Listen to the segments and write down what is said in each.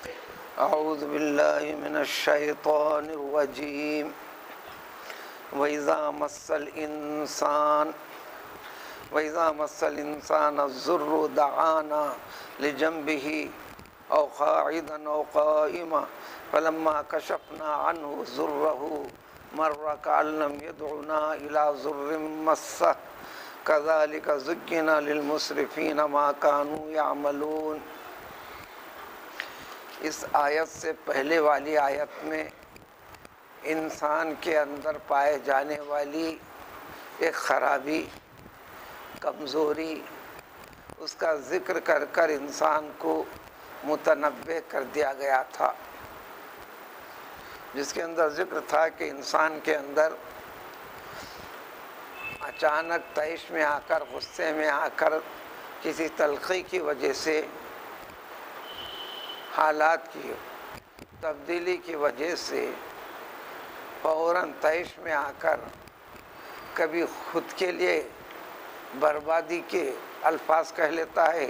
اعوذ باللہ من الشیطان الرجیم وَإِذَا مَسَّ الْإِنسَانَ الضُّرُّ دَعَانَا لِجَنبِهِ أَوْ قَاعِدًا أَوْ قَائِمًا فَلَمَّا كَشَفْنَا عَنْهُ ضُرَّهُ مَرَّ كَأَن لَّمْ يَدْعُنَا إِلَىٰ ضُرٍّ مَّسَّهُ كَذَٰلِكَ زُيِّنَ لِلْمُسْرِفِينَ مَا كَانُوا يَعْمَلُونَ۔ اس آیت سے پہلے والی آیت میں انسان کے اندر پائے جانے والی ایک خرابی، کمزوری، اس کا ذکر کر کر انسان کو متنبہ کر دیا گیا تھا، جس کے اندر ذکر تھا کہ انسان کے اندر اچانک طیش میں آ کر، غصے میں آ کر، کسی تلخی کی وجہ سے، حالات کی تبدیلی کی وجہ سے فوراً طیش میں آ کر کبھی خود کے لیے بربادی کے الفاظ کہہ لیتا ہے،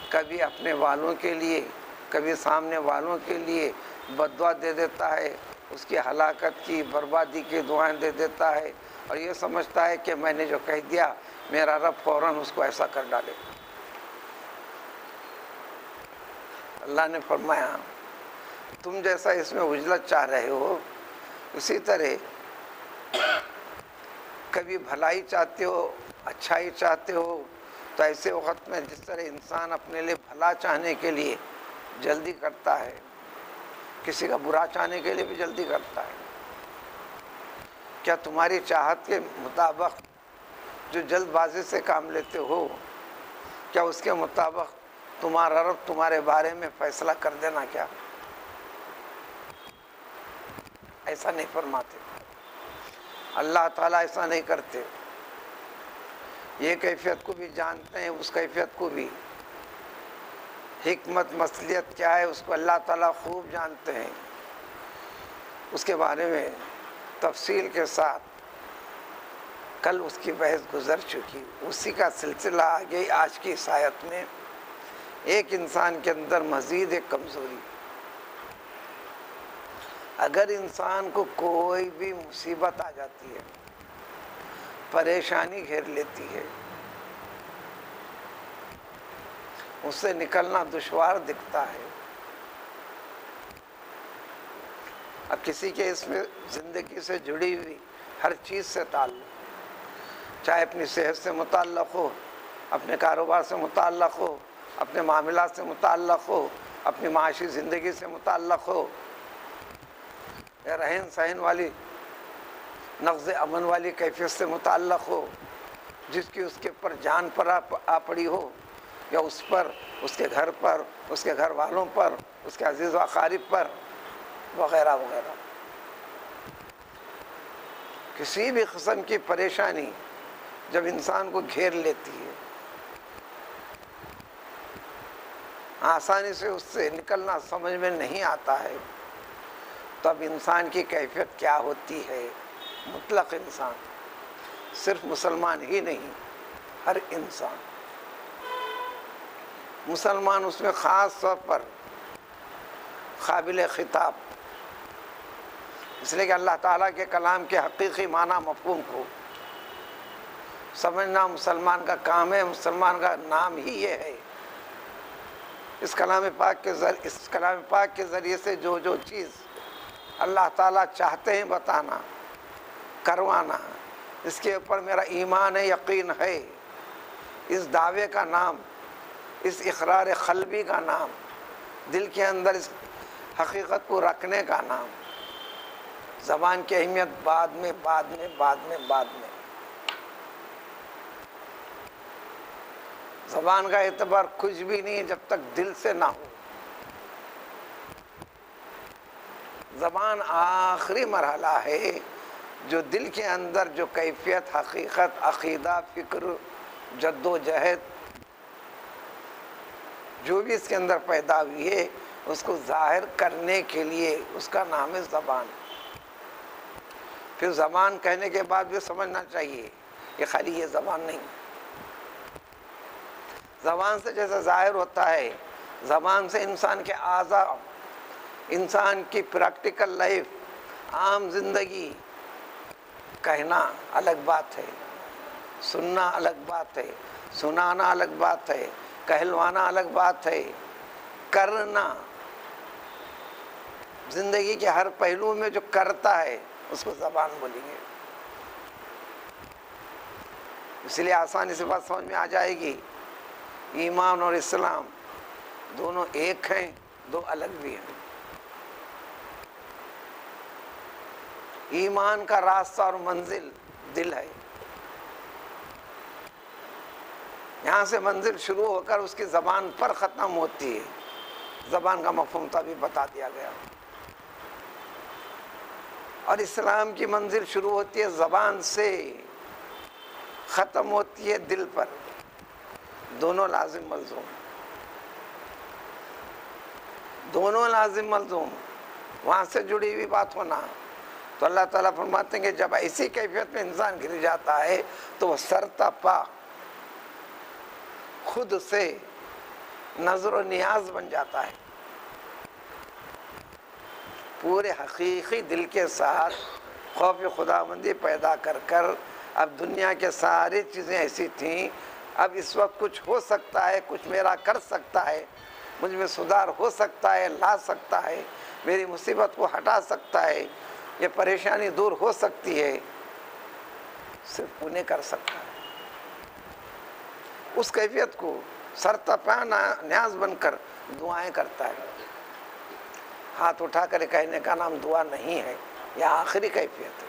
کبھی اپنے والوں کے لیے، کبھی سامنے والوں کے لیے بد دعا دے دیتا ہے، اس کی ہلاکت کی، بربادی کی دعائیں دے دیتا ہے، اور یہ سمجھتا ہے کہ میں نے جو کہہ دیا میرا رب فوراً اس کو ایسا کر ڈالے۔ اللہ نے فرمایا تم جیسا اس میں اجلت چاہ رہے ہو، اسی طرح کبھی بھلائی چاہتے ہو، اچھائی چاہتے ہو، تو ایسے وقت میں جس طرح انسان اپنے لیے بھلا چاہنے کے لیے جلدی کرتا ہے، کسی کا برا چاہنے کے لیے بھی جلدی کرتا ہے، کیا تمہاری چاہت کے مطابق جو جلد بازی سے کام لیتے ہو، کیا اس کے مطابق تمہارا رب تمہارے بارے میں فیصلہ کر دینا؟ کیا ایسا نہیں فرماتے؟ اللہ تعالیٰ ایسا نہیں کرتے، یہ کیفیت کو بھی جانتے ہیں، اس کیفیت کو بھی، حکمت مصلحت کیا ہے اس کو اللہ تعالیٰ خوب جانتے ہیں، اس کے بارے میں تفصیل کے ساتھ کل اس کی بحث گزر چکی، اسی کا سلسلہ آگے آج کی اس آیت میں۔ ایک انسان کے اندر مزید ایک کمزوری، اگر انسان کو کوئی بھی مصیبت آ جاتی ہے، پریشانی گھیر لیتی ہے، اس سے نکلنا دشوار دکھتا ہے، اب کسی کے اس میں زندگی سے جڑی ہوئی ہر چیز سے تعلق، چاہے اپنی صحت سے متعلق ہو، اپنے کاروبار سے متعلق ہو، اپنے معاملات سے متعلق ہو، اپنی معاشی زندگی سے متعلق ہو، یا رہن سہن والی نقض امن والی کیفیت سے متعلق ہو، جس کی اس کے پر جان پر آ پڑی ہو، یا اس پر، اس کے گھر پر، اس کے گھر والوں پر، اس کے عزیز و اقارب پر، وغیرہ وغیرہ، کسی بھی قسم کی پریشانی جب انسان کو گھیر لیتی ہے، آسانی سے اس سے نکلنا سمجھ میں نہیں آتا ہے، تو اب انسان کی کیفیت کیا ہوتی ہے؟ مطلق انسان، صرف مسلمان ہی نہیں، ہر انسان، مسلمان اس میں خاص طور پر قابل خطاب، اس لیے کہ اللہ تعالیٰ کے کلام کے حقیقی معنی مفہوم کو سمجھنا مسلمان کا کام ہے، مسلمان کا نام ہی یہ ہے۔ اس کلام پاک کے ذریعے سے جو چیز اللہ تعالیٰ چاہتے ہیں بتانا، کروانا، اس کے اوپر میرا ایمان ہے، یقین ہے، اس دعوے کا نام، اس اقرار قلبی کا نام، دل کے اندر اس حقیقت کو رکھنے کا نام۔ زبان کی اہمیت بعد میں، زبان کا اعتبار کچھ بھی نہیں جب تک دل سے نہ ہو۔ زبان آخری مرحلہ ہے جو دل کے اندر جو کیفیت، حقیقت، عقیدہ، فکر، جد و جہد جو بھی اس کے اندر پیدا ہوئی ہے، اس کو ظاہر کرنے کے لیے اس کا نام ہے زبان۔ پھر زبان کہنے کے بعد بھی سمجھنا چاہیے کہ خالی یہ زبان نہیں، زبان سے جیسے ظاہر ہوتا ہے، زبان سے انسان کے اعضاء انسان کی پریکٹیکل لائف، عام زندگی، کہنا الگ بات ہے، سننا الگ بات ہے، سنانا الگ بات ہے، کہلوانا الگ بات ہے، کرنا زندگی کے ہر پہلو میں جو کرتا ہے اس کو زبان بولیں گے. اس لیے آسانی سے بات سمجھ میں آ جائے گی. ایمان اور اسلام دونوں ایک ہیں، دو الگ بھی ہیں. ایمان کا راستہ اور منزل دل ہے. یہاں سے منزل شروع ہو کر اس کی زبان پر ختم ہوتی ہے. زبان کا مفہوم تو ابھی بتا دیا گیا. اور اسلام کی منزل شروع ہوتی ہے زبان سے، ختم ہوتی ہے دل پر. دونوں لازم ملزوم، دونوں لازم ملزوم. وہاں سے جڑی ہوئی بات ہونا. تو اللہ تعالیٰ فرماتے ہیں کہ جب ایسی کیفیت میں انسان گر جاتا ہے تو وہ سرتا پا خود سے نظر و نیاز بن جاتا ہے. پورے حقیقی دل کے ساتھ خوف خداوندی پیدا کر کر، اب دنیا کے ساری چیزیں ایسی تھیں، اب اس وقت کچھ ہو سکتا ہے، کچھ میرا کر سکتا ہے، مجھ میں سدھار ہو سکتا ہے، لا سکتا ہے، میری مصیبت کو ہٹا سکتا ہے، یہ پریشانی دور ہو سکتی ہے، صرف انہیں کر سکتا ہے. اس کیفیت کو سرتاپا نیاز بن کر دعائیں کرتا ہے. ہاتھ اٹھا کر کہنے کا نام دعا نہیں ہے، یہ آخری کیفیت ہے.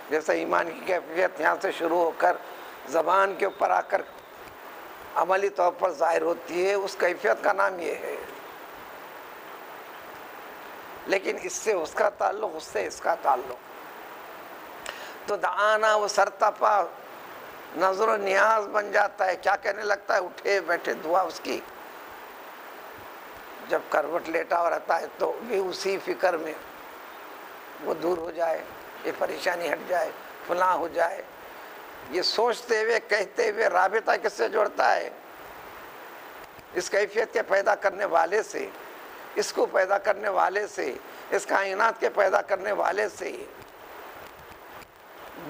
جیسا ایمان کی کیفیت یہاں سے شروع ہو کر زبان کے اوپر آ کر عملی طور پر ظاہر ہوتی ہے، اس کیفیت کا نام یہ ہے. لیکن اس سے اس کا تعلق، اس سے اس کا تعلق. تو دعانا وہ سرتاپا نظر و نیاز بن جاتا ہے. کیا کہنے لگتا ہے؟ اٹھے بیٹھے دعا اس کی. جب کروٹ لیٹا ہوا رہتا ہے تو بھی اسی فکر میں وہ دور ہو جائے، یہ پریشانی ہٹ جائے، فلاں ہو جائے. یہ سوچتے ہوئے کہتے ہوئے رابطہ کس سے جوڑتا ہے؟ اس کیفیت کے پیدا کرنے والے سے، اس کو پیدا کرنے والے سے، اس کائنات کے پیدا کرنے والے سے.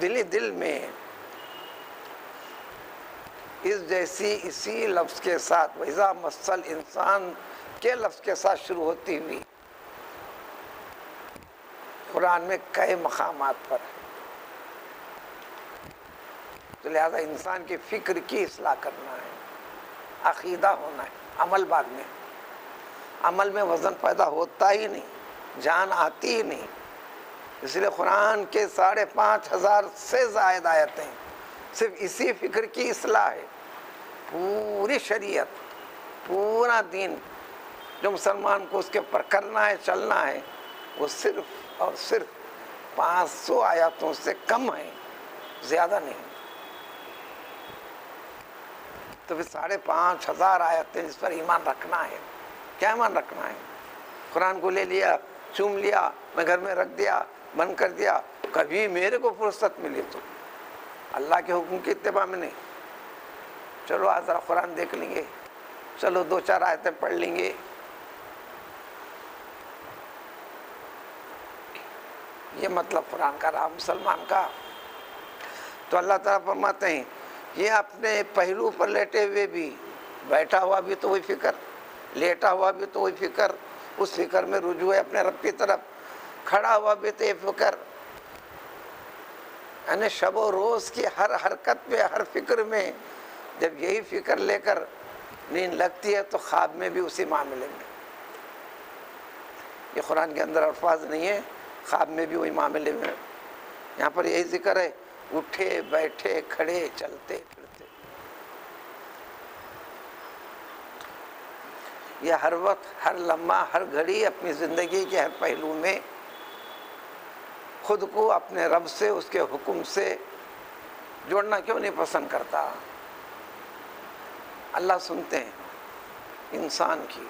دلی دل میں اس جیسی اسی لفظ کے ساتھ وَإِذَا مَسَّ الْإِنسَانَ کے لفظ کے ساتھ شروع ہوتی ہوئی قرآن میں کئی مقامات پر ہے. تو لہذا انسان کی فکر کی اصلاح کرنا ہے، عقیدہ ہونا ہے. عمل بعد میں، عمل میں وزن پیدا ہوتا ہی نہیں، جان آتی ہی نہیں. اس لیے قرآن کے 5,500 سے زائد آیتیں صرف اسی فکر کی اصلاح ہے. پوری شریعت، پورا دین جو مسلمان کو اس کے اوپر کرنا ہے، چلنا ہے، وہ صرف اور صرف 500 آیاتوں سے کم ہے، زیادہ نہیں. تو پھر 5,500 آیتیں جس پر ایمان رکھنا ہے. کیا ایمان رکھنا ہے؟ قرآن کو لے لیا، چوم لیا، میں گھر میں رکھ دیا، بند کر دیا، کبھی میرے کو فرصت ملی تو اللہ کے حکم کی اتباع میں نہیں. چلو آج ذرا قرآن دیکھ لیں گے، چلو 2-4 آیتیں پڑھ لیں گے. یہ مطلب قرآن کا رہا مسلمان کا. تو اللہ تعالیٰ فرماتے ہیں یہ اپنے پہلو پر لیٹے ہوئے بھی، بیٹھا ہوا بھی تو وہی فکر، لیٹا ہوا بھی تو وہی فکر، اس فکر میں رجوع ہے اپنے رب کی طرف، کھڑا ہوا بھی تو یہ فکر. یعنی شب و روز کی ہر حرکت میں، ہر فکر میں جب یہی فکر لے کر نیند لگتی ہے تو خواب میں بھی اسی معاملے میں. یہ قرآن کے اندر الفاظ نہیں ہے، خواب میں بھی وہی معاملے میں. یہاں پر یہی ذکر ہے، اٹھے بیٹھے کھڑے چلتے پھرتے. یہ ہر وقت، ہر لمحہ، ہر گھڑی اپنی زندگی کے ہر پہلو میں خود کو اپنے رب سے، اس کے حکم سے جوڑنا کیوں نہیں پسند کرتا؟ اللہ سنتے ہیں انسان کی.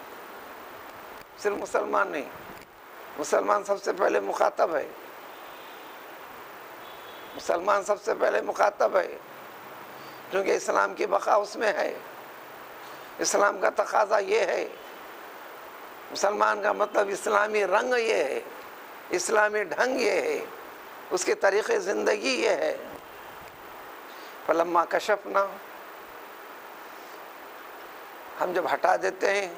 صرف مسلمان نہیں، مسلمان سب سے پہلے مخاطب ہے. مسلمان سب سے پہلے مخاطب ہے، کیونکہ اسلام کی بقا اس میں ہے. اسلام کا تقاضا یہ ہے مسلمان کا مطلب اسلامی رنگ یہ ہے، اسلامی ڈھنگ یہ ہے، اس کے طریقے زندگی یہ ہے۔ فلما کشفنا، ہم جب ہٹا دیتے ہیں،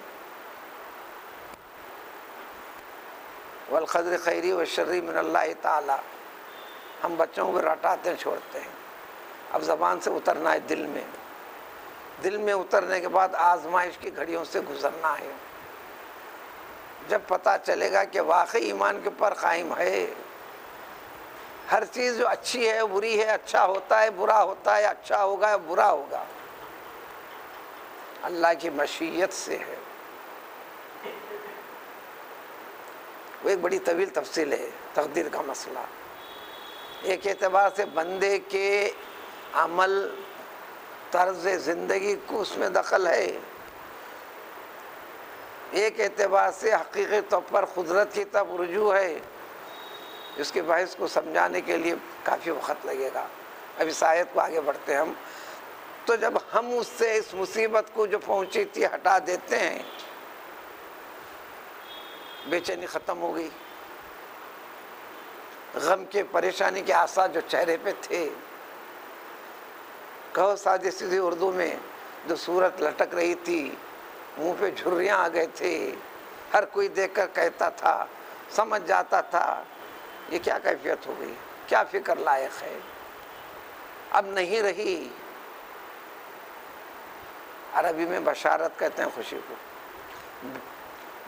والقدر خیری والشر من اللہ تعالی، ہم بچوں کو رٹاتے ہیں، چھوڑتے ہیں، اب زبان سے اترنا ہے دل میں، دل میں اترنے کے بعد آزمائش کی گھڑیوں سے گزرنا ہے۔ جب پتہ چلے گا کہ واقعی ایمان کے اوپر قائم ہے، ہر چیز جو اچھی ہے بری ہے، اچھا ہوتا ہے برا ہوتا ہے، اچھا ہوگا برا ہوگا، اللہ کی مشیت سے ہے۔ وہ ایک بڑی طویل تفصیل ہے تقدیر کا مسئلہ۔ ایک اعتبار سے بندے کے عمل، طرز زندگی کو اس میں دخل ہے، ایک اعتبار سے حقیقی طور پر قدرت کی طرف رجوع ہے۔ اس کے بحث کو سمجھانے کے لیے کافی وقت لگے گا، اب اس آیت کو آگے بڑھتے ہیں ہم۔ تو جب ہم اس سے اس مصیبت کو جو پہنچی تھی ہٹا دیتے ہیں، بے چینی ختم ہو گئی، غم کے پریشانی کے آثار جو چہرے پہ تھے، کہو سادی سیدھی اردو میں جو صورت لٹک رہی تھی، منہ پہ جھریاں آ گئے تھے، ہر کوئی دیکھ کر کہتا تھا، سمجھ جاتا تھا یہ کیا کیفیت ہو گئی، کیا فکر لائق ہے، اب نہیں رہی۔ عربی میں بشارت کہتے ہیں خوشی کو،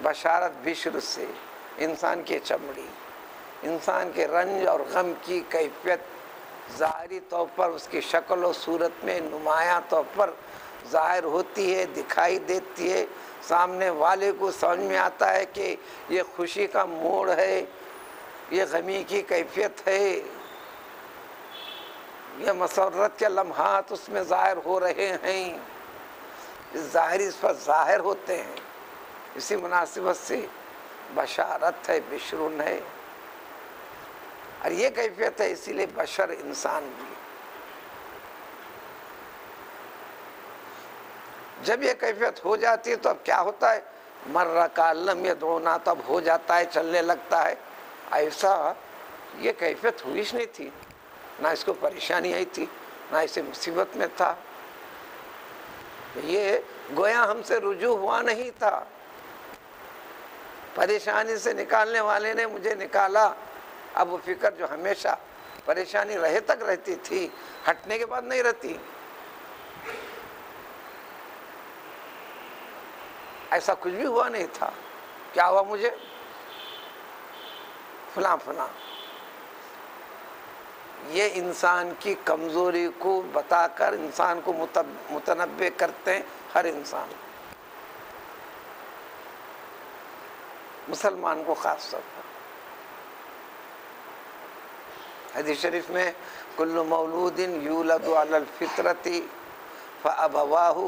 بشارت بشر سے، انسان کی چمڑی، انسان کے رنج اور غم کی کیفیت ظاہری طور پر اس کی شکل و صورت میں نمایاں طور پر ظاہر ہوتی ہے، دکھائی دیتی ہے، سامنے والے کو سمجھ میں آتا ہے کہ یہ خوشی کا موڑ ہے، یہ غمی کی کیفیت ہے، یہ مسرت کے لمحات اس میں ظاہر ہو رہے ہیں، ظاہری اس پر ظاہر ہوتے ہیں۔ اسی مناسبت سے بشارت ہے، بشرن ہے، اور یہ کیفیت ہے، اسی لیے بشر انسان بھی۔ جب یہ کیفیت ہو جاتی ہے تو اب کیا ہوتا ہے؟ مرہ کالم یدعونا، تب ہو جاتا ہے، چلنے لگتا ہے ایسا یہ کیفیت ہوئی نہیں تھی، نہ اس کو پریشانی آئی تھی، نہ اسے مصیبت میں تھا، یہ گویا ہم سے رجوع ہوا نہیں تھا، پریشانی سے نکالنے والے نے مجھے نکالا۔ اب وہ فکر جو ہمیشہ پریشانی رہے تک رہتی تھی، ہٹنے کے بعد نہیں رہتی۔ ایسا کچھ بھی ہوا نہیں تھا، کیا ہوا مجھے؟ فلاں فلاں۔ یہ انسان کی کمزوری کو بتا کر انسان کو متنبع کرتے ہیں، ہر انسان، مسلمان کو خاص طور پر۔ حدیث شریف میں کل مولود یولد علی الفطرۃ فابواہ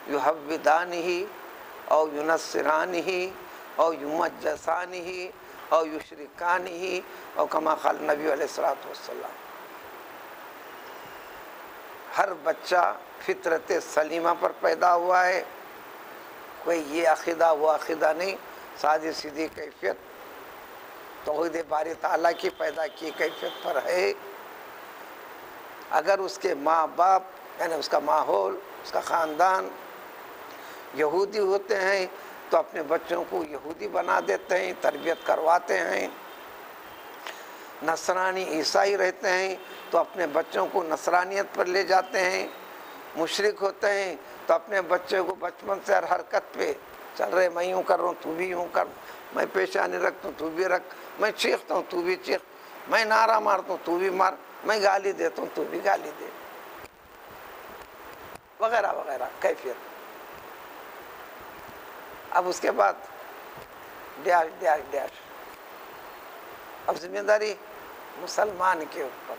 یحودانہ او ینصرانہ او یمجسانہ او یشرکانہ او کما قال نبی علیہ الصلوۃ والسلام۔ ہر بچہ فطرت سلیمہ پر پیدا ہوا ہے، کوئی یہ عقیدہ وہ عقیدہ نہیں، سادی سیدھی کیفیت توحید باری تعالیٰ کی پیدا کی کیفیت پر ہے۔ اگر اس کے ماں باپ یعنی اس کا ماحول، اس کا خاندان یہودی ہوتے ہیں تو اپنے بچوں کو یہودی بنا دیتے ہیں، تربیت کرواتے ہیں۔ نصرانی عیسائی رہتے ہیں تو اپنے بچوں کو نصرانیت پر لے جاتے ہیں۔ مشرک ہوتے ہیں تو اپنے بچوں کو بچپن سے ہر حرکت پہ چل رہے، میں یوں کر رہا ہوں تو بھی یوں کر، میں پیشانی رکھتا ہوں تو بھی رکھ، میں چیختا ہوں تو بھی چیخ، میں نعرہ مارتا ہوں تو بھی مار، میں گالی دیتا ہوں تو بھی گالی دے، وغیرہ وغیرہ کیفیت۔ اب اس کے بعد ڈیش ڈیش ڈیش، اب ذمہ داری مسلمان کے اوپر،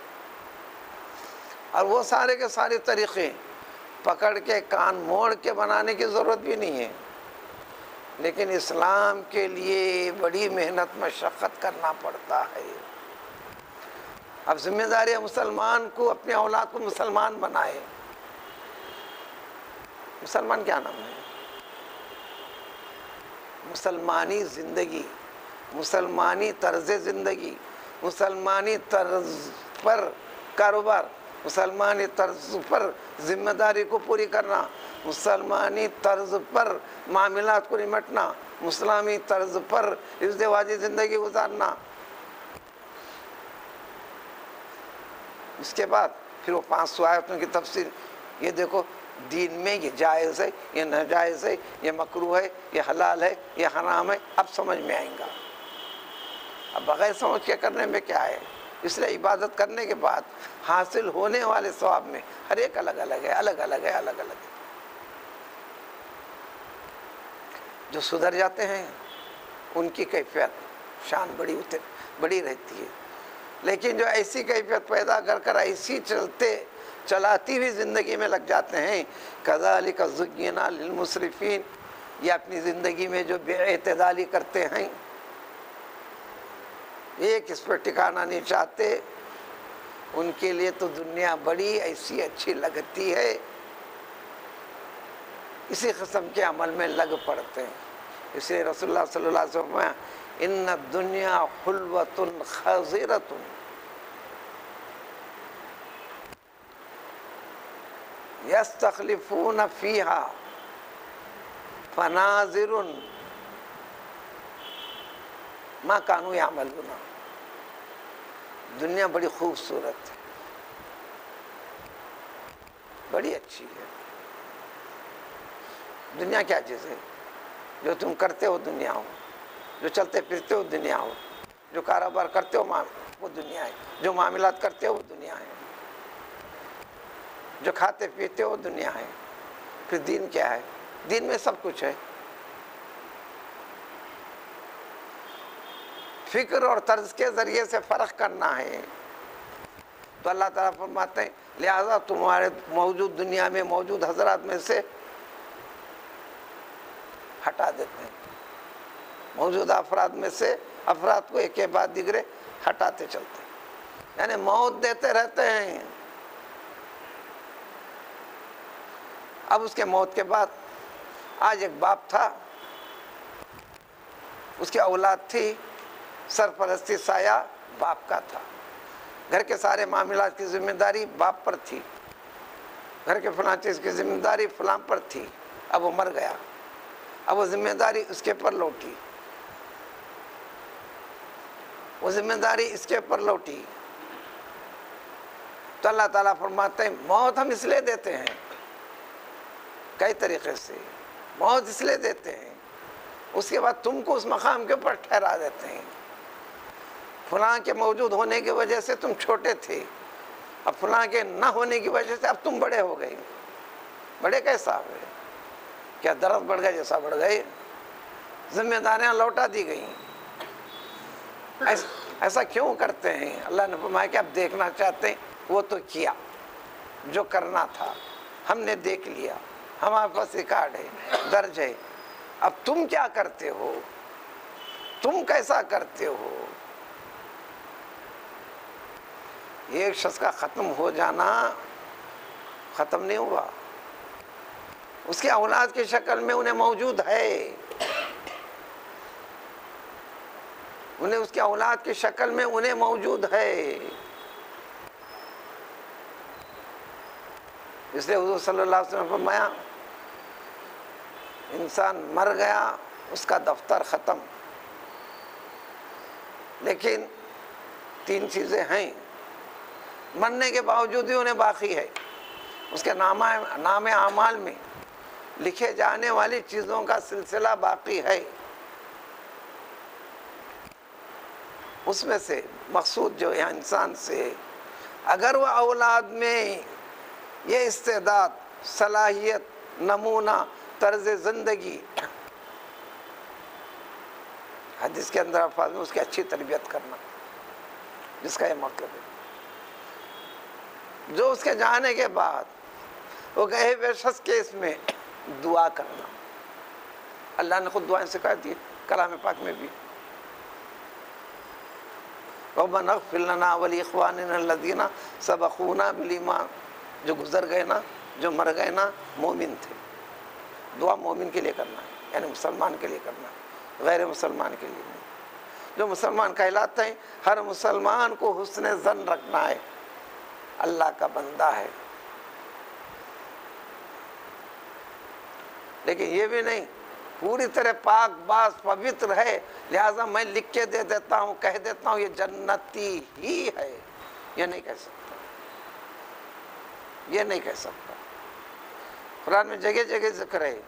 اور وہ سارے کے سارے طریقے پکڑ کے کان موڑ کے بنانے کی ضرورت بھی نہیں ہے، لیکن اسلام کے لیے بڑی محنت مشقت کرنا پڑتا ہے۔ اب ذمہ داری ہے مسلمان کو اپنے اولاد کو مسلمان بنائے۔ مسلمان کیا نام ہے؟ مسلمانی زندگی، مسلمانی طرز زندگی، مسلمانی طرز پر کاروبار، مسلمانی طرز پر ذمہ داری کو پوری کرنا، مسلمانی طرز پر معاملات کو نمٹنا، مسلمی طرز پر ازدواجی زندگی گزارنا. اس کے بعد پھر وہ 500 آیتوں کی تفسیر. یہ دیکھو دین میں یہ جائز ہے، یہ ناجائز ہے، یہ مکروہ ہے، یہ حلال ہے، یہ حرام ہے، اب سمجھ میں آئیں گا. اب بغیر سمجھ کے کرنے میں کیا ہے؟ اس لیے عبادت کرنے کے بعد حاصل ہونے والے ثواب میں ہر ایک الگ الگ ہے، الگ الگ ہے، الگ الگ ہے. جو سدھر جاتے ہیں ان کی کیفیت شان بڑی رہتی ہے، لیکن جو ایسی کیفیت پیدا کر ایسی چلاتی ہوئی زندگی میں لگ جاتے ہیں، کذالک زینا للمسرفین، یہ اپنی زندگی میں جو بے اعتدالی کرتے ہیں، ایک اس پر ٹکانا نہیں چاہتے، ان کے لیے تو دنیا بڑی ایسی اچھی لگتی ہے، اسی قسم کے عمل میں لگ پڑتے ہیں. اس لیے رسول اللہ صلی اللہ علیہ وسلم فرمایا ان الدنیا خلوۃ خضرۃ، یستخلفون فیہا فناظر ما کانوا یعملون. دنیا بڑی خوبصورت ہے، بڑی اچھی ہے. دنیا کیا چیز ہے؟ جو تم کرتے ہو دنیا ہو، جو چلتے پھرتے ہو دنیا ہو، جو کاروبار کرتے ہو وہ دنیا ہے، جو معاملات کرتے ہو وہ دنیا ہے، جو کھاتے پیتے ہو دنیا ہے. پھر دین کیا ہے؟ دین میں سب کچھ ہے. فکر اور طرز کے ذریعے سے فرق کرنا ہے. تو اللہ تعالیٰ فرماتے ہیں لہذا تمہارے موجود دنیا میں موجود حضرات میں سے ہٹا دیتے ہیں، موجودہ افراد میں سے افراد کو ایک کے بعد دیگرے ہٹاتے چلتے ہیں، یعنی موت دیتے رہتے ہیں. اب اس کے موت کے بعد آج ایک باپ تھا، اس کی اولاد تھی، سرپرستی سایہ باپ کا تھا، گھر کے سارے معاملات کی ذمہ داری باپ پر تھی، گھر کے فلاں چیز کی ذمہ داری فلاں پر تھی. اب وہ مر گیا، اب وہ ذمہ داری اس کے پر لوٹی، وہ ذمہ داری اس کے پر لوٹی. تو اللہ تعالیٰ فرماتے ہیں موت ہم اس لیے دیتے ہیں، کئی طریقے سے موت اس لیے دیتے ہیں، اس کے بعد تم کو اس مقام کے اوپر ٹھہرا دیتے ہیں. فلاں کے موجود ہونے کی وجہ سے تم چھوٹے تھے، اب فلاں کے نہ ہونے کی وجہ سے اب تم بڑے ہو گئے. بڑے کیسا ہوئے؟ کیا درخت بڑھ گئے جیسا بڑھ گئے؟ ذمہ داریاں لوٹا دی گئیں. ایسا کیوں کرتے ہیں؟ اللہ نے فرمایا کہ اب دیکھنا چاہتے ہیں، وہ تو کیا جو کرنا تھا، ہم نے دیکھ لیا، ہمارے پاس ریکارڈ ہے، درج ہے. اب تم کیا کرتے ہو؟ تم کیسا کرتے ہو؟ ایک شخص کا ختم ہو جانا ختم نہیں ہوا، اس کے اولاد کی شکل میں انہیں موجود ہے، انہیں اس کے اولاد کی شکل میں انہیں موجود ہے. اس لیے حضور صلی اللہ علیہ وسلم نے فرمایا انسان مر گیا، اس کا دفتر ختم، لیکن 3 چیزیں ہیں مرنے کے باوجود ہی انہیں باقی ہے. اس کے نام اعمال میں لکھے جانے والی چیزوں کا سلسلہ باقی ہے. اس میں سے مقصود جو ہے انسان سے، اگر وہ اولاد میں یہ استعداد، صلاحیت، نمونہ، طرز زندگی، حدیث کے اندر الفاظ میں اس کی اچھی تربیت کرنا، جس کا یہ مطلب ہے، جو اس کے جانے کے بعد وہ گئے ہوئے شخص کے اس میں دعا کرنا. اللہ نے خود دعائیں سکھا دی کلام پاک میں بھی، ربنا اغفر لنا ولاخواننا الذین سبقونا بالایمان. جو گزر گئے نا، جو مر گئے نا، مومن تھے. دعا مومن کے لیے کرنا ہے، یعنی مسلمان کے لیے کرنا ہے. غیر مسلمان کے لیے نہیں۔ جو مسلمان کہلاتے ہیں، ہر مسلمان کو حسن ظن رکھنا ہے، اللہ کا بندہ ہے، لیکن یہ بھی نہیں پوری طرح پاک باز پوتر ہے لہٰذا میں لکھ کے دے دیتا ہوں، کہہ دیتا ہوں یہ جنتی ہی ہے، یہ نہیں کہہ سکتا، یہ نہیں کہہ سکتا۔ قرآن میں جگہ جگہ ذکر ہے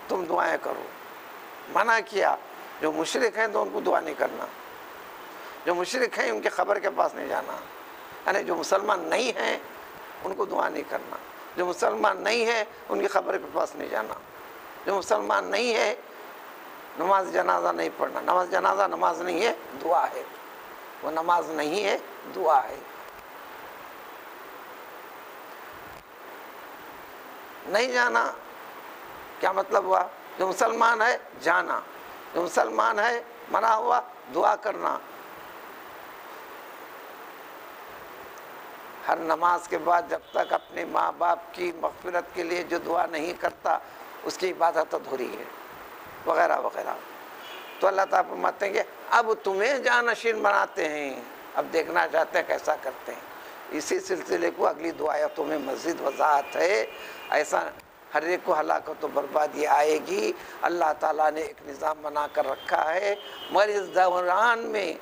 تم دعائیں کرو، منع کیا جو مشرک ہیں تو ان کو دعا نہیں کرنا، جو مشرک ہیں ان کے خبر کے پاس نہیں جانا، یعنی جو مسلمان نہیں ہیں ان کو دعا نہیں کرنا، جو مسلمان نہیں ہے ان کی خبر کے پاس نہیں جانا، جو مسلمان نہیں ہے نماز جنازہ نہیں پڑھنا، نماز جنازہ نماز نہیں ہے، دعا ہے، وہ نماز نہیں ہے، دعا ہے۔ نہیں جانا کیا مطلب ہوا؟ جو مسلمان ہے جانا، جو مسلمان ہے منع ہوا دعا کرنا۔ ہر نماز کے بعد جب تک اپنے ماں باپ کی مغفرت کے لیے جو دعا نہیں کرتا اس کی عبادت ادھوری ہے، وغیرہ وغیرہ۔ تو اللہ تعالیٰ فرماتے ہیں کہ اب تمہیں جانشین بناتے ہیں، اب دیکھنا چاہتے ہیں کیسا کرتے ہیں۔ اسی سلسلے کو اگلی دعایتوں میں مزید وضاحت ہے۔ ایسا ہر ایک کو ہلاکت و بربادی آئے گی، اللہ تعالیٰ نے ایک نظام بنا کر رکھا ہے، مگر اس دوران میں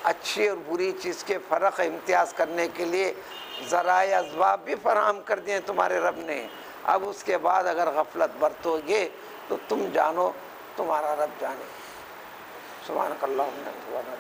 اچھی اور بری چیز کے فرق امتیاز کرنے کے لیے ذرائع اسباب بھی فراہم کر دیے تمہارے رب نے۔ اب اس کے بعد اگر غفلت برتو گے تو تم جانو تمہارا رب جانے۔ سبحانک اللہم و بحمدک۔